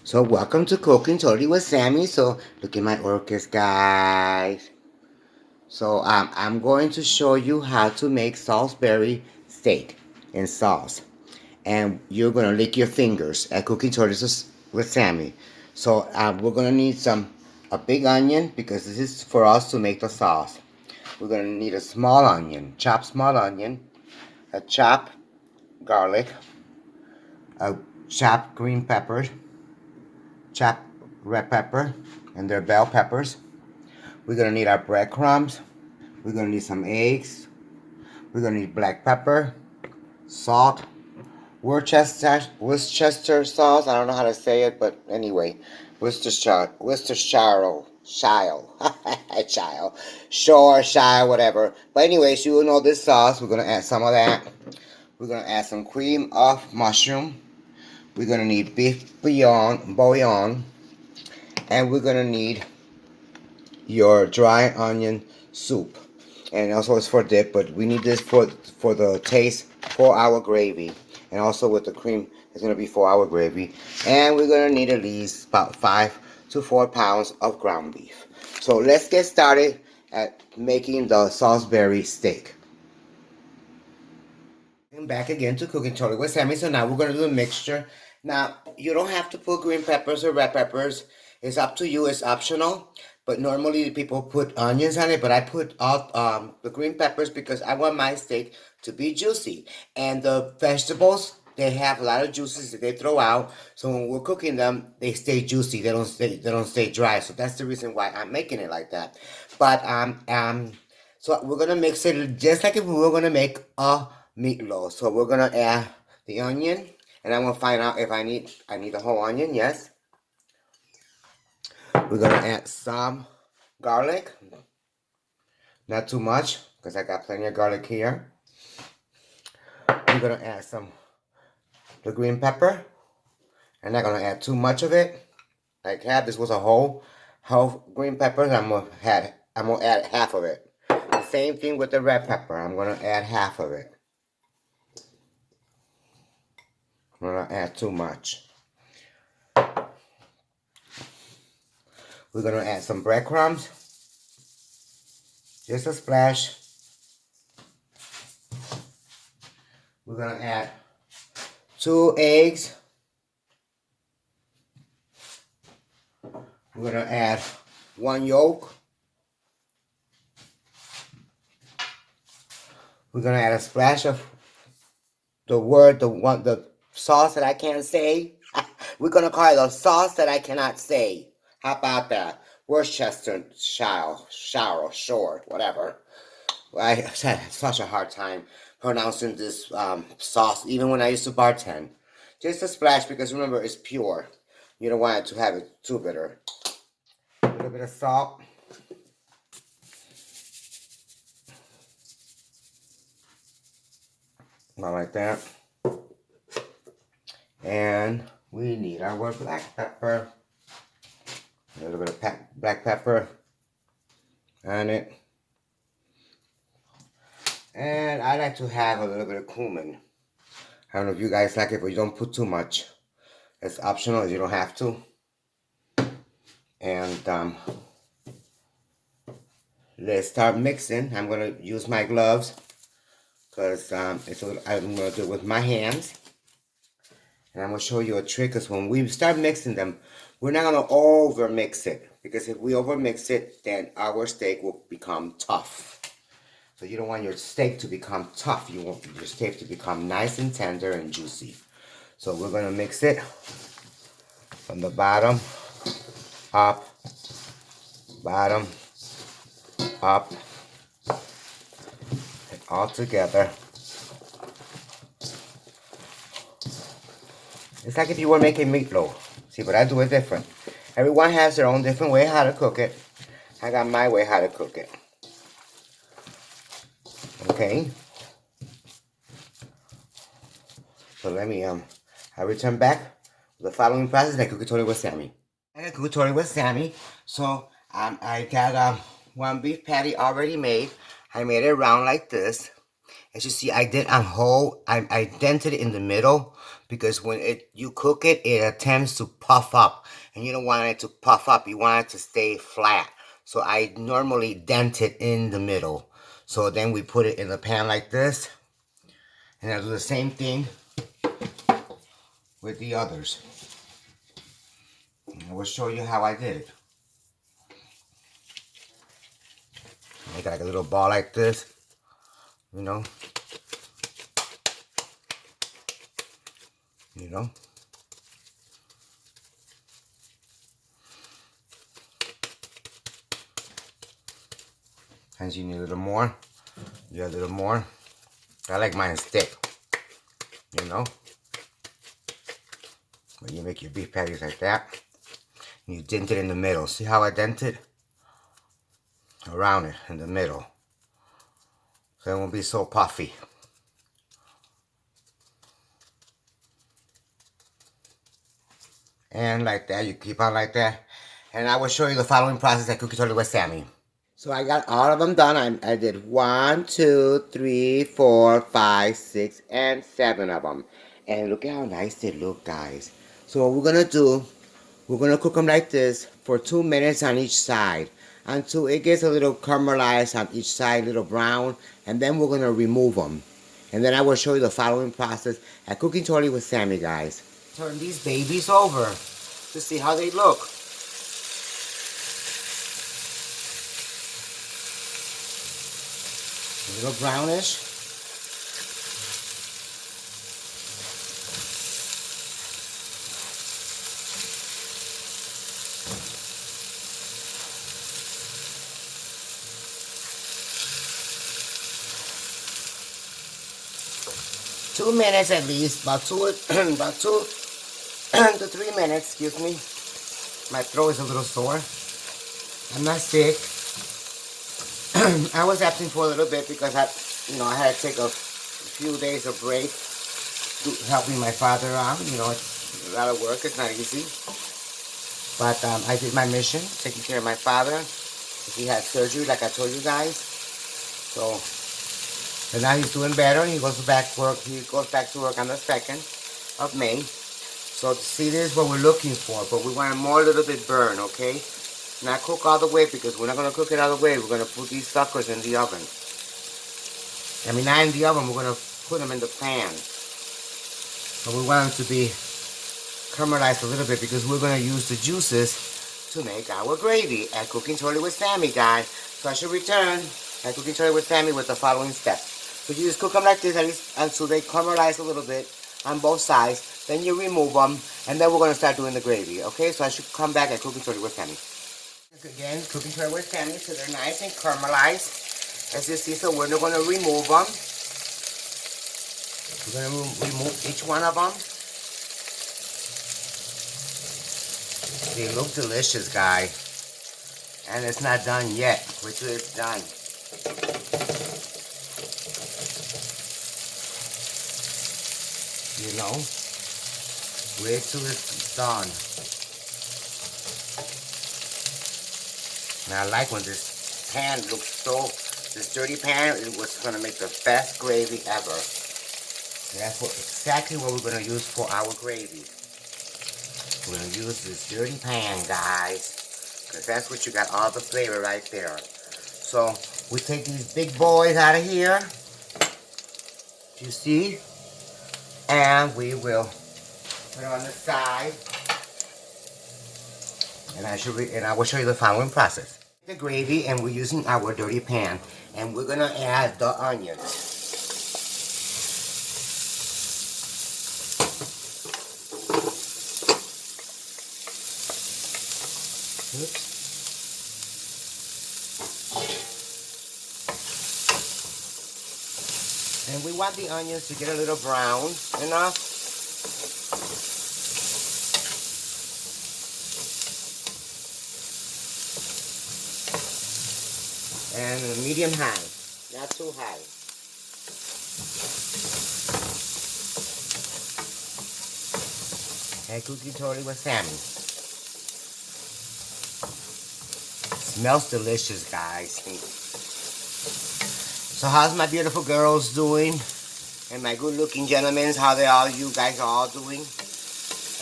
So welcome to Cooking Totally with Sammy. So look at my orchids, guys. So I'm going to show you how to make Salisbury steak in sauce. And you're going to lick your fingers at Cooking Totally with Sammy. So we're going to need a big onion because this is for us to make the sauce. We're going to need a small onion, chopped small onion, a chopped garlic, a chopped green peppers, chopped red pepper, and they're bell peppers. We're gonna need our breadcrumbs. We're gonna need some eggs. We're gonna need black pepper, salt, Worcester sauce. I don't know how to say it, but anyway, Worcestershire, child, Shire, whatever. But anyways, you will know this sauce. We're gonna add some of that. We're gonna add some cream of mushroom. We're gonna need beef bouillon, and we're gonna need your dry onion soup. And also it's for dip, but we need this for the taste for our gravy. And also with the cream, it's gonna be for our gravy. And we're gonna need at least about 5 to 4 pounds of ground beef. So let's get started at making the Salisbury steak. And back again to Cooking Totally with Sammy. So now we're gonna do a mixture. Now you don't have to put green peppers or red peppers. It's up to you. It's optional. But normally people put onions on it. But I put all the green peppers because I want my steak to be juicy. And the vegetables, they have a lot of juices that they throw out. So when we're cooking them, they stay juicy. They don't stay dry. So that's the reason why I'm making it like that. But so we're gonna mix it just like if we were gonna make a meatloaf. So we're gonna add the onion, and I'm gonna find out if I need the whole onion. Yes. We're gonna add some garlic, not too much, because I got plenty of garlic here. We're gonna add the green pepper. I'm not gonna add too much of it. Like half. This was a whole green pepper. I'm gonna add half of it. The same thing with the red pepper. I'm gonna add half of it. I'm gonna add too much. We're gonna add some breadcrumbs, just a splash. We're gonna add 2 eggs. We're gonna add 1 yolk. We're gonna add a splash of the sauce that I can't say. We're gonna call it a sauce that I cannot say. How about that? Worcestershire, short, whatever. I had such a hard time pronouncing this sauce, even when I used to bartend. Just a splash because remember it's pure. You don't want it to have it too bitter. A little bit of salt. About like that. And we need our black pepper. A little bit of black pepper on it. And I like to have a little bit of cumin. I don't know if you guys like it, but you don't put too much. It's optional, you don't have to. And let's start mixing. I'm gonna use my gloves because I'm gonna do it with my hands. And I'm gonna show you a trick because when we start mixing them, we're not gonna over mix it because if we over mix it, then our steak will become tough. So you don't want your steak to become tough. You want your steak to become nice and tender and juicy. So we're gonna mix it from the bottom up, bottom up, and all together. It's like if you were making meatloaf. See, but I do it different. Everyone has their own different way how to cook it. I got my way how to cook it. Okay. So let me I return back with the following process at Cooking Totally with Sammy. I Cooking Totally with Sammy. So I got one beef patty already made. I made it round like this. As you see, I did on whole. I dented it in the middle because when you cook it, it attempts to puff up, and you don't want it to puff up. You want it to stay flat. So I normally dent it in the middle. So then we put it in the pan like this, and I do the same thing with the others. I will show you how I did it. Make like a little ball like this, you know. You know. Sometimes you need a little more. You a little more. I like mine thick. You know. When you make your beef patties like that, you dent it in the middle. See how I dented? Around it in the middle. So it won't be so puffy. And like that, you keep on like that. And I will show you the following process at Cookie Totally with Sammy. So I got all of them done. I did 1, 2, 3, 4, 5, 6, and 7 of them. And look at how nice they look, guys. So what we're going to do, we're going to cook them like this for 2 minutes on each side until it gets a little caramelized on each side, a little brown, and then we're going to remove them. And then I will show you the following process at Cooking Totally with Sammy, guys. Turn these babies over to see how they look. A little brownish. Two minutes at least, about two to 3 minutes, excuse me. My throat is a little sore. I'm not sick. I was absent for a little bit because I had to take a few days of break helping my father out. It's a lot of work. It's not easy. But I did my mission, taking care of my father. He had surgery, like I told you guys. So now he's doing better. He goes back to work. He goes back to work on the 2nd of May. So see, this is what we're looking for, but we want it more a little bit burn, okay? Not cook all the way because we're not going to cook it all the way. We're going to put these suckers in the oven. I mean, not in the oven. We're going to put them in the pan. But we want them to be caramelized a little bit because we're going to use the juices to make our gravy at Cooking Totally with Sammy, guys. So I should return at Cooking Totally with Sammy with the following steps. So you just cook them like this at least until they caramelize a little bit on both sides. Then you remove them, and then we're going to start doing the gravy, okay? So I should come back at Cooking Totally with Sammy. Again, Cooking Totally with Sammy, so they're nice and caramelized. As you see, so we're going to remove them. We're going to remove each one of them. They look delicious, guys. And it's not done yet. Wait till it's done. You know? Wait till it's done. And I like when this pan looks this dirty pan is what's going to make the best gravy ever. And that's exactly what we're going to use for our gravy. We're going to use this dirty pan, guys, because that's what you got all the flavor right there. So we take these big boys out of here, you see, and we will put it on the side. And I will show you the following process. The gravy, and we're using our dirty pan, and we're gonna add the onions. Oops. And we want the onions to get a little brown enough. And medium high, not too high. And Cooking Totally with Sammy. Smells delicious, guys. So how's my beautiful girls doing? And my good-looking gentlemen, how they all, you guys are all doing?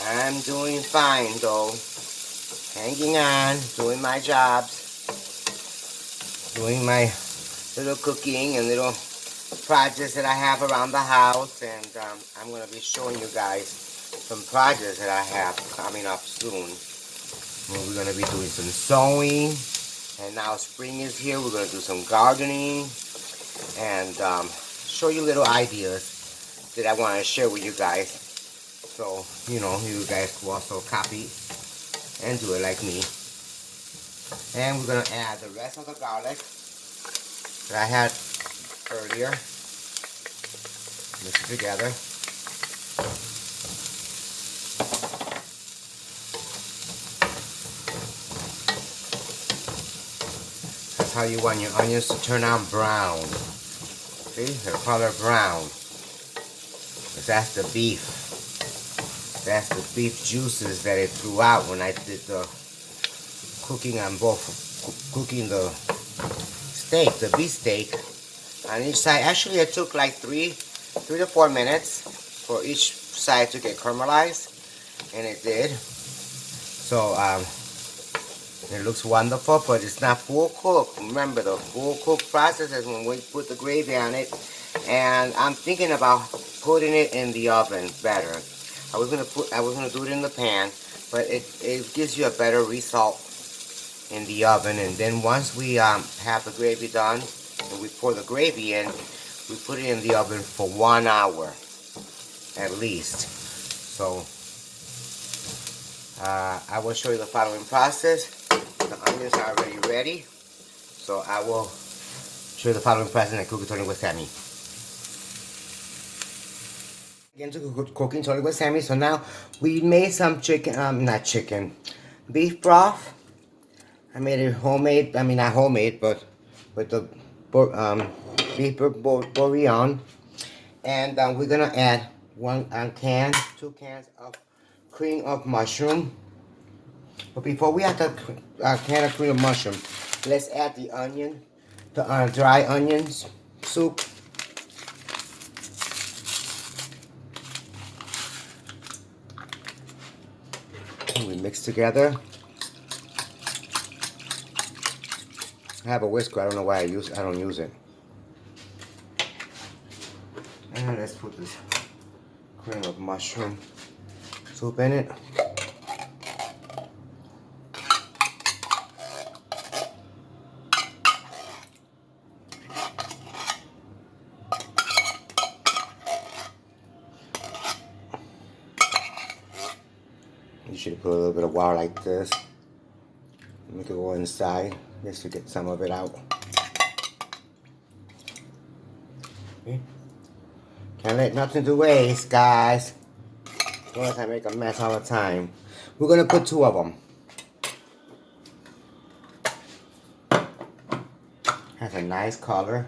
I'm doing fine though. Hanging on, doing my jobs, doing my little cooking and little projects that I have around the house, and I'm going to be showing you guys some projects that I have coming up soon. We're going to be doing some sewing, and now spring is here. We're going to do some gardening and show you little ideas that I want to share with you guys. So, you know, you guys will also copy and do it like me. And we're going to add the rest of the garlic that I had earlier. Mix it together. That's how you want your onions to turn out brown. See, they're color brown. That's the beef. That's the beef juices that it threw out when I did the cooking on cooking the steak, the beef steak on each side. Actually, it took like 3 to 4 minutes for each side to get caramelized, and it did. So it looks wonderful, but it's not full cooked. Remember, the full cook process is when we put the gravy on it, and I'm thinking about putting it in the oven better. I was gonna do it in the pan, but it gives you a better result in the oven. And then once we have the gravy done and we pour the gravy in, we put it in the oven for 1 hour at least. So I will show you the following process. The onions are already ready, so I will show you the following process and cook it with Sammy. Again, to cooking totally with Sammy. So now we made some chicken, not chicken, beef broth. I made it homemade. I mean, not homemade, but with the beef bouillon. And we're gonna add 2 cans of cream of mushroom. But before we add the can of cream of mushroom, let's add the onion, the dry onions soup. And we mix together. I have a whisker. I don't know why I don't use it. And let's put this cream of mushroom soup in it. You should put a little bit of water like this. Make it go inside just to get some of it out. Okay. Can't let nothing to waste, guys. Otherwise I make a mess all the time. We're gonna put 2 of them. Has a nice color.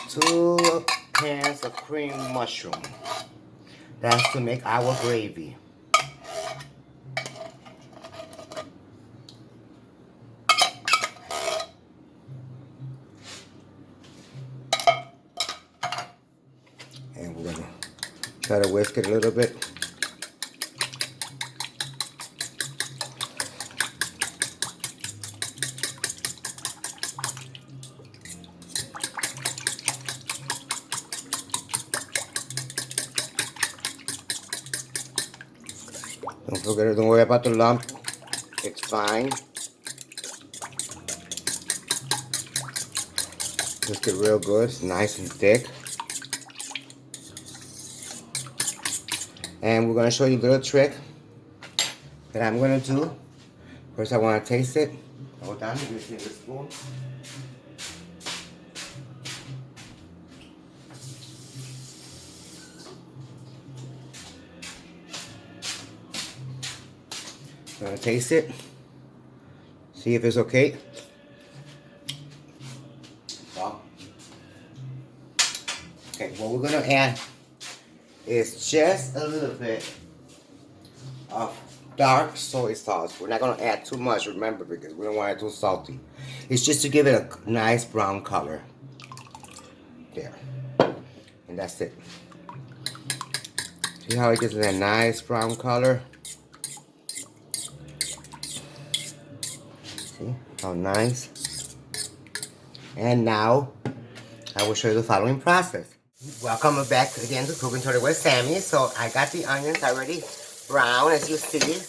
Two cans of cream mushroom. That's to make our gravy. And we're gonna try to whisk it a little bit. Don't worry about the lump. It's fine. Just get real good. It's nice and thick. And we're gonna show you a little trick that I'm gonna do. First, I want to taste it. Hold on. Let me take a spoon. I'm gonna taste it. See if it's okay. Okay, well we're gonna add is just a little bit of dark soy sauce. We're not gonna add too much, remember, because we don't want it too salty. It's just to give it a nice brown color. There. And that's it. See how it gets that nice brown color? See how nice? And now I will show you the following process. Welcome back again to Cooking Totally with Sammy. So I got the onions already brown, as you see.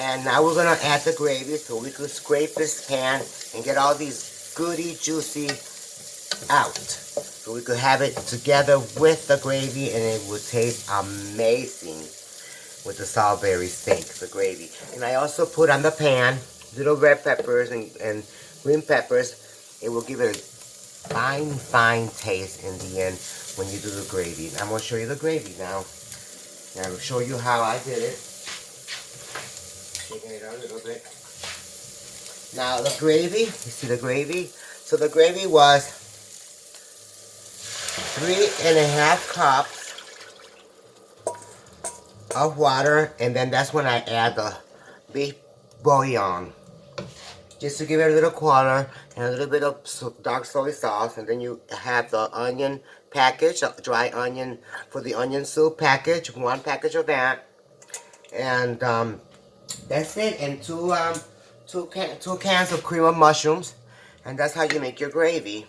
And now we're gonna add the gravy so we could scrape this pan and get all these goody juicy out. So we could have it together with the gravy and it would taste amazing with the Salisbury steak, the gravy. And I also put on the pan little red peppers and green peppers. It will give it a fine taste in the end when you do the gravy. And I'm going to show you the gravy now. And I'll show you how I did it. Shaking it out a little bit. Now the gravy, you see the gravy? So the gravy was 3.5 cups of water, and then that's when I add the beef bouillon. Just to give it a little color and a little bit of dark soy sauce, and then you have the onion package, dry onion for the onion soup package, 1 package of that, and that's it. And two cans of cream of mushrooms, and that's how you make your gravy.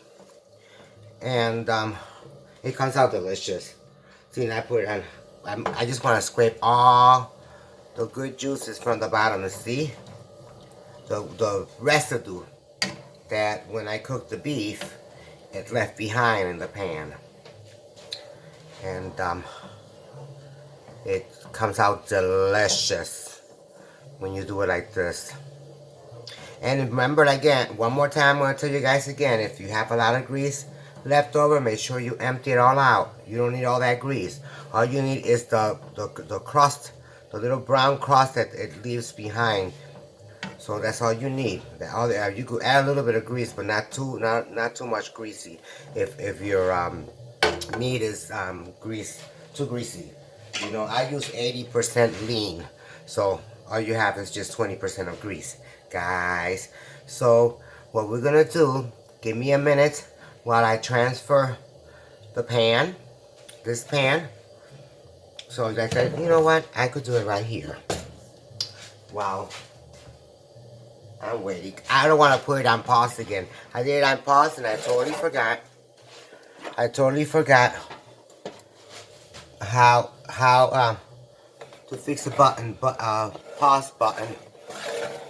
And it comes out delicious. See, and I put it on. I just want to scrape all the good juices from the bottom to see the residue that when I cooked the beef, it left behind in the pan. And it comes out delicious when you do it like this. And remember, again, one more time, I'm going to tell you guys again, if you have a lot of grease left over, make sure you empty it all out. You don't need all that grease. All you need is the crust, the little brown crust that it leaves behind. So that's all you need. You could add a little bit of grease, but not too much greasy. If your meat is too greasy, you know, I use 80% lean, so all you have is just 20% of grease, guys. So what we're gonna do? Give me a minute while I transfer the pan, this pan. So I said, you know what? I could do it right here. Wow. I'm waiting. I don't want to put it on pause again. I did it on pause and I totally forgot. I totally forgot how to fix the pause button,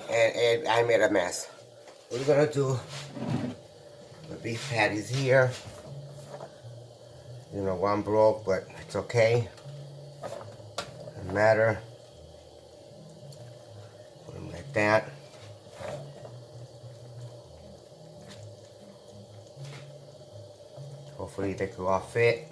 and I made a mess. We're gonna do the beef patties here. You know, one broke, but it's okay. Doesn't matter. Put them like that. Hopefully they could all fit.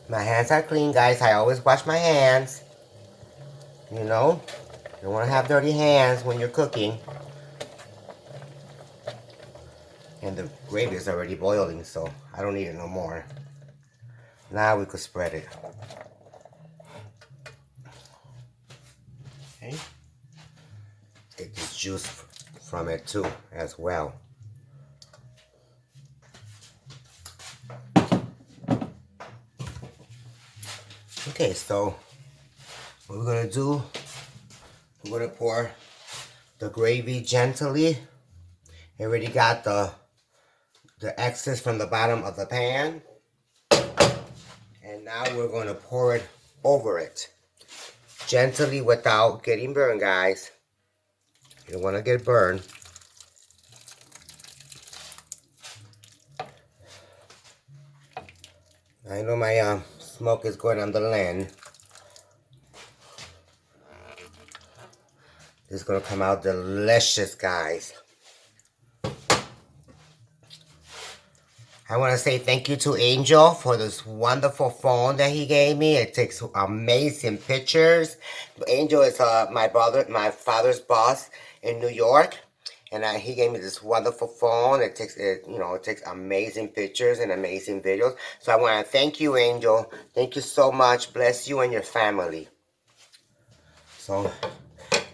My hands are clean, guys. I always wash my hands. You know, you don't want to have dirty hands when you're cooking. And the gravy is already boiling, so I don't need it no more. Now we could spread it. Okay. Get this juice from it too, as well. Okay, so what we're gonna do, we're gonna pour the gravy gently. I already got the excess from the bottom of the pan. And now we're gonna pour it over it. Gently without getting burned, guys. You don't wanna get burned. I know my smoke is going on the land. It's gonna come out delicious, guys. I want to say thank you to Angel for this wonderful phone that he gave me. It takes amazing pictures. Angel is my father's boss in New York, and he gave me this wonderful phone. It takes amazing pictures and amazing videos. So I want to thank you, Angel. Thank you so much. Bless you and your family. So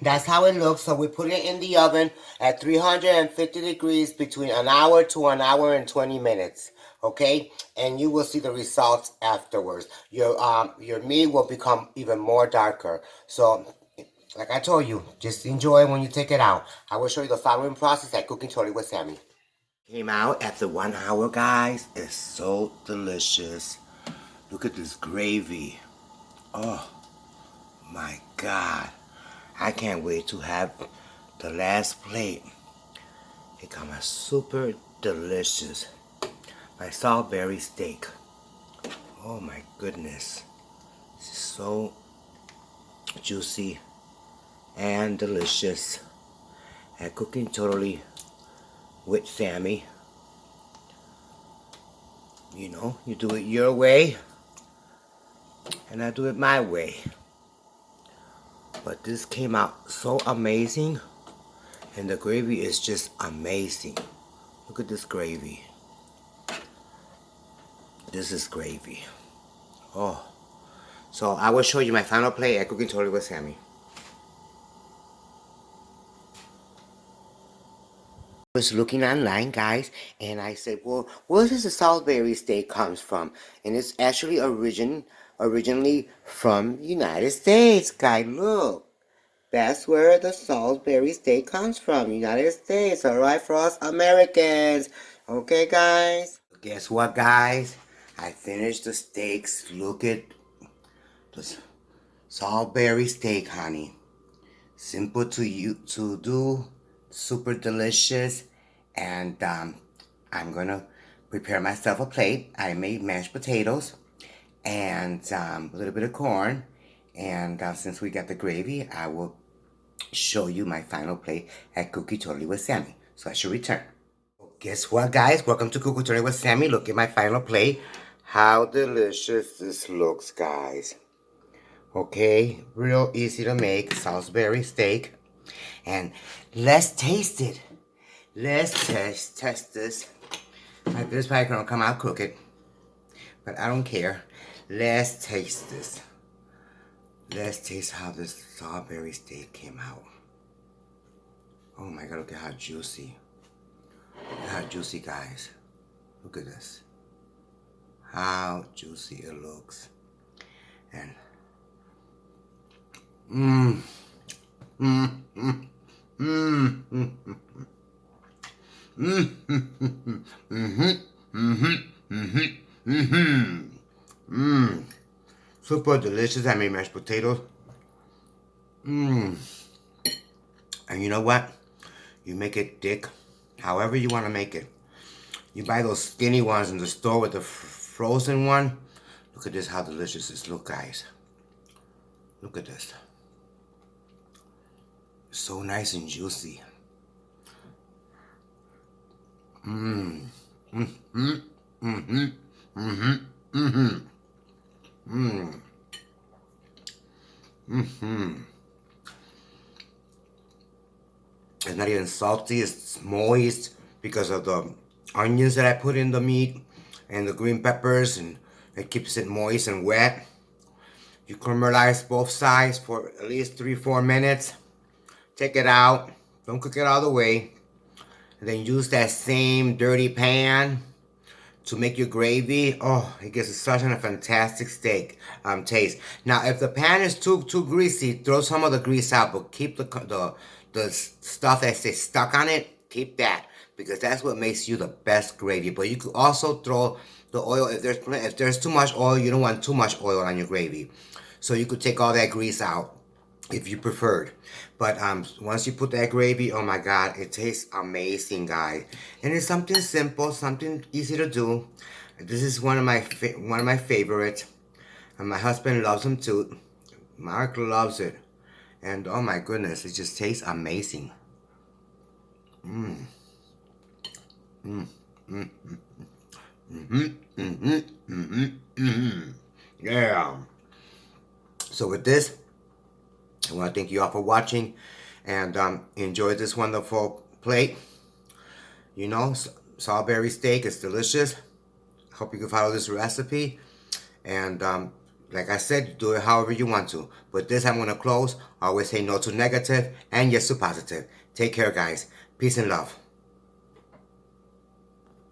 that's how it looks. So we put it in the oven at 350 degrees between an hour to an hour and 20 minutes. Okay, and you will see the results afterwards. Your meat will become even more darker. So, like I told you, just enjoy it when you take it out. I will show you the following process at Cooking Totally with Sammy. Came out after 1 hour, guys. It's so delicious. Look at this gravy. Oh my God. I can't wait to have the last plate. It comes super delicious. My Salisbury steak. Oh my goodness. It's so juicy and delicious. At Cooking Totally with Sammy. You know, you do it your way, and I do it my way. But this came out so amazing, and the gravy is just amazing. Look at this gravy. This is gravy. Oh. So I will show you my final plate at Cooking Totally with Sammy. I was looking online, guys, and I said, well, where does the Salisbury steak comes from? And it's actually originally from the United States, guys. Look. That's where the Salisbury steak comes from, United States. All right, for us Americans. Okay, guys. Guess what, guys? I finished the steaks. Look at the Salisbury steak, honey. Simple to do, super delicious, and I'm gonna prepare myself a plate. I made mashed potatoes and a little bit of corn, and since we got the gravy, I will show you my final plate at Cookie Totally with Sammy. So I should return. Guess what, guys? Welcome to Cookie Totally with Sammy. Look at my final plate. How delicious this looks, guys. Okay, real easy to make Salisbury steak. And let's taste it. Let's test this. This is probably gonna come out crooked, but I don't care. Let's taste this. Let's taste how this Salisbury steak came out. Oh my God, look at how juicy. Look at how juicy, guys. Look at this. How juicy it looks. And mmm. Mmm. Mmm. Mmm. Mmm. Mmm. Mmm. Mmm. Mmm. Mmm. Mmm. Mmm. Super delicious. I made mashed potatoes. Mmm. And you know what? You make it thick, however you want to make it. You buy those skinny ones in the store with the frozen one. Look at this, how delicious this looks, guys. Look at this. So nice and juicy. Mmm. Mmm. Mmm. Mmm. Mmm. Mmm. Mmm. Mmm. It's not even salty, it's moist because of the onions that I put in the meat and the green peppers, and it keeps it moist and wet. You caramelize both sides for at least 3-4 minutes. Take it out. Don't cook it all the way. And then use that same dirty pan to make your gravy. Oh, it gives it such a fantastic steak taste. Now, if the pan is too greasy, throw some of the grease out, but keep the stuff that stays stuck on it. Keep that, because that's what makes you the best gravy. But you could also throw the oil if there's too much oil. You don't want too much oil on your gravy, so you could take all that grease out if you preferred. But once you put that gravy, oh my God, it tastes amazing, guys. And it's something simple, something easy to do. This is one of my favorites, and my husband loves them too. Mark loves it, and oh my goodness, it just tastes amazing. Mmm. Mmm. Mmm. Yeah. So with this, I want to thank you all for watching and enjoy this wonderful plate. You know, Salisbury steak is delicious. Hope you can follow this recipe. And like I said, do it however you want to. But this, I'm going to close. Always say no to negative and yes to positive. Take care, guys. Peace and love.